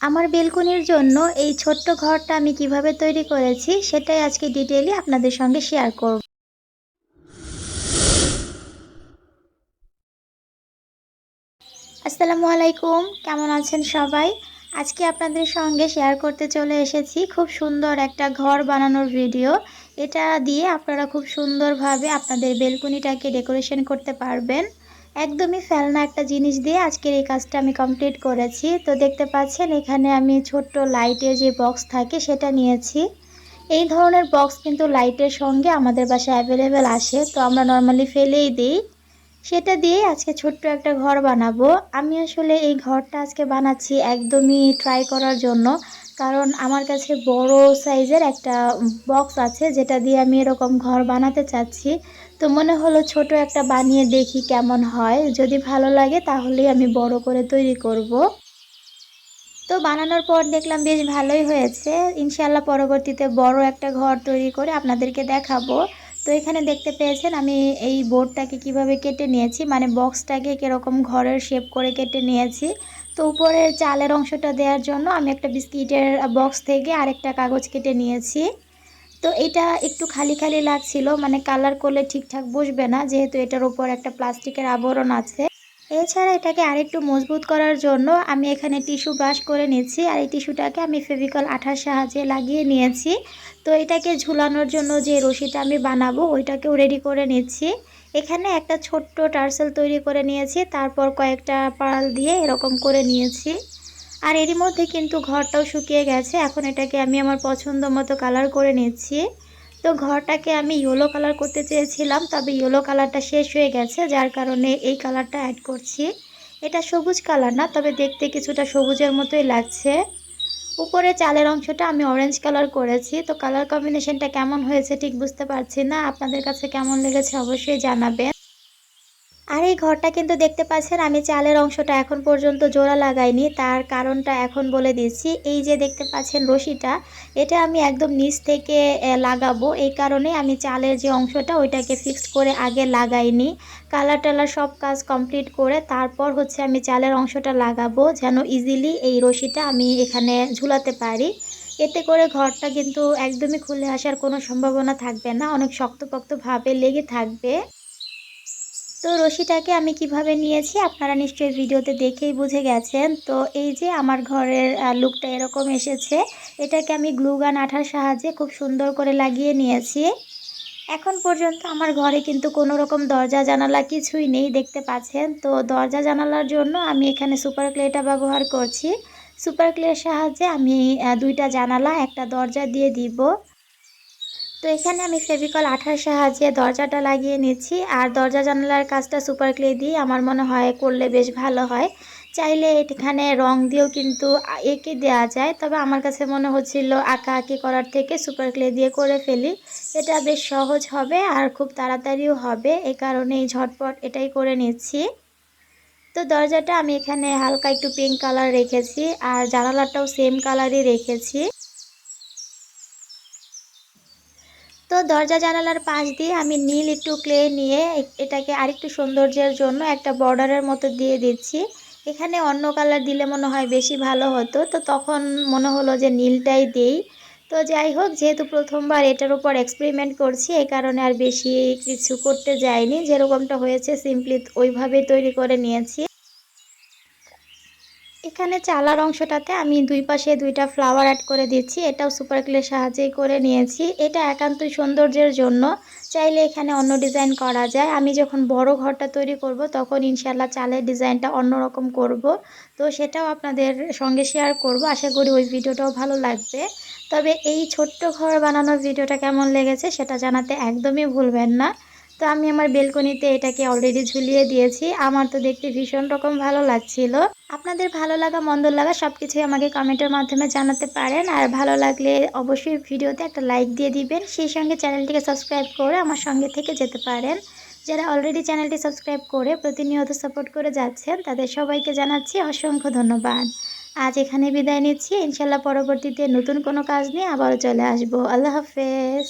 আমার বেলকনির জন্য এই ছোট্ট ঘরটা আমি কিভাবে তৈরি করেছি সেটাই আজকে ডিটেইলি আপনাদের সঙ্গে শেয়ার করব। আসসালামু আলাইকুম, কেমন আছেন সবাই? আজকে আপনাদের সঙ্গে শেয়ার করতে চলে এসেছি খুব সুন্দর একটা ঘর বানানোর ভিডিও। এটা দিয়ে আপনারা খুব সুন্দরভাবে আপনাদের বেলকনিটাকে ডেকোরেশন করতে পারবেন। একদমই ফেলনা একটা জিনিস দিয়ে আজকের এই কাজটা আমি কমপ্লিট করেছি। তো দেখতে পাচ্ছেন এখানে আমি ছোট্ট লাইটের যে বক্স থাকে সেটা নিয়েছি। এই ধরনের বক্স কিন্তু লাইটের সঙ্গে আমাদের বাসায় অ্যাভেলেবেল আসে, তো আমরা নর্মালি ফেলেই দিই। সেটা দিয়ে আজকে ছোট্ট একটা ঘর বানাবো। আমি আসলে এই ঘরটা আজকে বানাচ্ছি একদমই ট্রাই করার জন্য, কারণ আমার কাছে বড় সাইজের একটা বক্স আছে যেটা দিয়ে আমি এরকম ঘর বানাতে চাচ্ছি। তো মনে হলো ছোট একটা বানিয়ে দেখি কেমন হয়, যদি ভালো লাগে তাহলেই আমি বড় করে তৈরি করব। তো বানানোর পর দেখলাম বেশ ভালোই হয়েছে। ইনশাআল্লাহ পরবর্তীতে বড় একটা ঘর তৈরি করে আপনাদেরকে দেখাবো। তো এখানে দেখতে পেয়েছেন আমি এই বোর্ডটাকে কিভাবে কেটে নিয়েছি, মানে বক্সটাকে কিরকম ঘরের শেপ করে কেটে নিয়েছি। তো উপরের চালের অংশটা দেওয়ার জন্য আমি একটা বিস্কিটের বক্স থেকে আরেকটা কাগজ কেটে নিয়েছি। তো এটা একটু খালি খালি লাগছিল, মানে কালার করলে ঠিকঠাক বসবে না, যেহেতু এটার উপর একটা প্লাস্টিকের আবরণ আছে। এছাড়া এটাকে আরেকটু মজবুত করার জন্য আমি এখানে টিস্যু ব্রাশ করে নিয়েছি, আর এই টিস্যুটাকে আমি ফেভিকল আঠার সাহায্যে লাগিয়ে নিয়েছি। তো এটাকে ঝুলানোর জন্য যে রশিটা আমি বানাবো ওইটাকেও রেডি করে নিচ্ছি। এখানে একটা ছোট্ট টার্সেল তৈরি করে নিয়েছি, তারপর কয়েকটা পার্ল দিয়ে এরকম করে নিয়েছি। আর এরই মধ্যে কিন্তু ঘরটাও শুকিয়ে গেছে। এখন এটাকে আমি আমার পছন্দ মতো কালার করে নিচ্ছি। তো ঘরটাকে আমি ইয়েলো কালার করতে চেয়েছিলাম, তবে ইয়েলো কালারটা শেষ হয়ে গেছে, যার কারণে এই কালারটা অ্যাড করছি। এটা সবুজ কালার না, তবে দেখতে কিছুটা সবুজের মতোই লাগছে। উপরে চালের অংশটা আমি অরেঞ্জ কালার করেছি। তো কালার কম্বিনেশনটা কেমন হয়েছে ঠিক বুঝতে পারছি না, আপনাদের কাছে কেমন লেগেছে অবশ্যই জানাবেন। আর এই ঘরটা কিন্তু দেখতে পাচ্ছেন আমি চালের অংশটা এখন পর্যন্ত জোড়া লাগাইনি, তার কারণটা এখন বলে দিচ্ছি। এই যে দেখতে পাচ্ছেন রশিটা, এটা আমি একদম নিচ থেকে লাগাবো, এই কারণে আমি চালের যে অংশটা ওইটাকে ফিক্সড করে আগে লাগাইনি। কালার টালার সব কাজ কমপ্লিট করে তারপর হচ্ছে আমি চালের অংশটা লাগাবো, যেন ইজিলি এই রশিটা আমি এখানে ঝুলাতে পারি। এতে করে ঘরটা কিন্তু একদমই খুলে আসার কোনো সম্ভাবনা থাকবে না, অনেক শক্তপোক্তভাবে লেগে থাকবে। তো রশিটাকে আমি কিভাবে নিয়েছি আপনারা নিশ্চয়ই ভিডিওতে দেখেই বুঝে গেছেন। তো এই যে আমার ঘরের লুকটা এরকম এসেছে। এটাকে আমি গ্লু গান আঠার সাহায্যে খুব সুন্দর করে লাগিয়ে নিয়েছি। এখন পর্যন্ত আমার ঘরে কিন্তু কোনো রকম দরজা জানালা কিছুই নেই, দেখতে পাচ্ছেন। তো দরজা জানালার জন্য আমি এখানে সুপার ক্লেটা ব্যবহার করছি। সুপার ক্লের সাহায্যে আমি দুইটা জানালা একটা দরজা দিয়ে দিব। তো এখানে আমি ফেভিকল আঠার সাহায্যে দরজাটা লাগিয়ে নিচ্ছি, আর দরজা জানালার কাজটা সুপার ক্লে দিয়ে আমার মনে হয় করলে বেশ ভালো হয়। চাইলে এখানে রং দিয়েও কিন্তু এঁকে দেওয়া যায়, তবে আমার কাছে মনে হচ্ছিল আঁকাআঁকি করার থেকে সুপার ক্লে দিয়ে করে ফেলি, এটা বেশ সহজ হবে আর খুব তাড়াতাড়িও হবে, এই কারণেই ঝটপট এটাই করে নিচ্ছি। তো দরজাটা আমি এখানে হালকা একটু পিঙ্ক কালার রেখেছি, আর জানালাটাও সেম কালারই রেখেছি। তো দরজা জানালার পাশ দিয়ে আমি নীল একটু ক্লে নিয়ে এটাকে আরেকটু সৌন্দর্যের জন্য একটা বর্ডারের মতো দিয়ে দিচ্ছি। এখানে অন্য কালার দিলে মনে হয় বেশি ভালো হতো, তো তখন মনে হলো যে নীলটাই দেই। তো যাই হোক, যেহেতু প্রথমবার এটার উপর এক্সপেরিমেন্ট করছি এই কারণে আর বেশি কিছু করতে যাইনি, যেরকমটা হয়েছে সিম্পলি ওইভাবেই তৈরি করে নিয়েছি। এখানে চালার অংশটাতে আমি দুই পাশে দুইটা ফ্লাওয়ার অ্যাড করে দিচ্ছি, এটাও সুপার গ্লের সাহায্যেই করে নিয়েছি। এটা একান্তই সৌন্দর্যের জন্য, চাইলে এখানে অন্য ডিজাইন করা যায়। আমি যখন বড় ঘরটা তৈরি করব তখন ইনশাআল্লাহ চালের ডিজাইনটা অন্যরকম করব, তো সেটাও আপনাদের সঙ্গে শেয়ার করব। আশা করি ওই ভিডিওটাও ভালো লাগবে। তবে এই ছোট্ট ঘর বানানোর ভিডিওটা কেমন লেগেছে সেটা জানাতে একদমই ভুলবেন না। তো আমি আমার বেলকনিতে এটাকে অলরেডি ঝুলিয়ে দিয়েছি, আমার তো দেখতে ভীষণ রকম ভালো লাগছিল। আপনাদের ভালো লাগা মন্দ লাগা সব কিছুই আমাকে কমেন্টের মাধ্যমে জানাতে পারেন, আর ভালো লাগলে অবশ্যই ভিডিওতে একটা লাইক দিয়ে দিবেন, সেই সঙ্গে চ্যানেলটিকে সাবস্ক্রাইব করে আমার সঙ্গে থেকে যেতে পারেন। যারা অলরেডি চ্যানেলটি সাবস্ক্রাইব করে প্রতিনিয়ত সাপোর্ট করে যাচ্ছেন তাদের সবাইকে জানাচ্ছি অসংখ্য ধন্যবাদ। আজ এখানে বিদায় নিচ্ছি, ইনশাল্লাহ পরবর্তীতে নতুন কোনো কাজ নিয়ে আবারও চলে আসবো। আল্লাহ হাফেজ।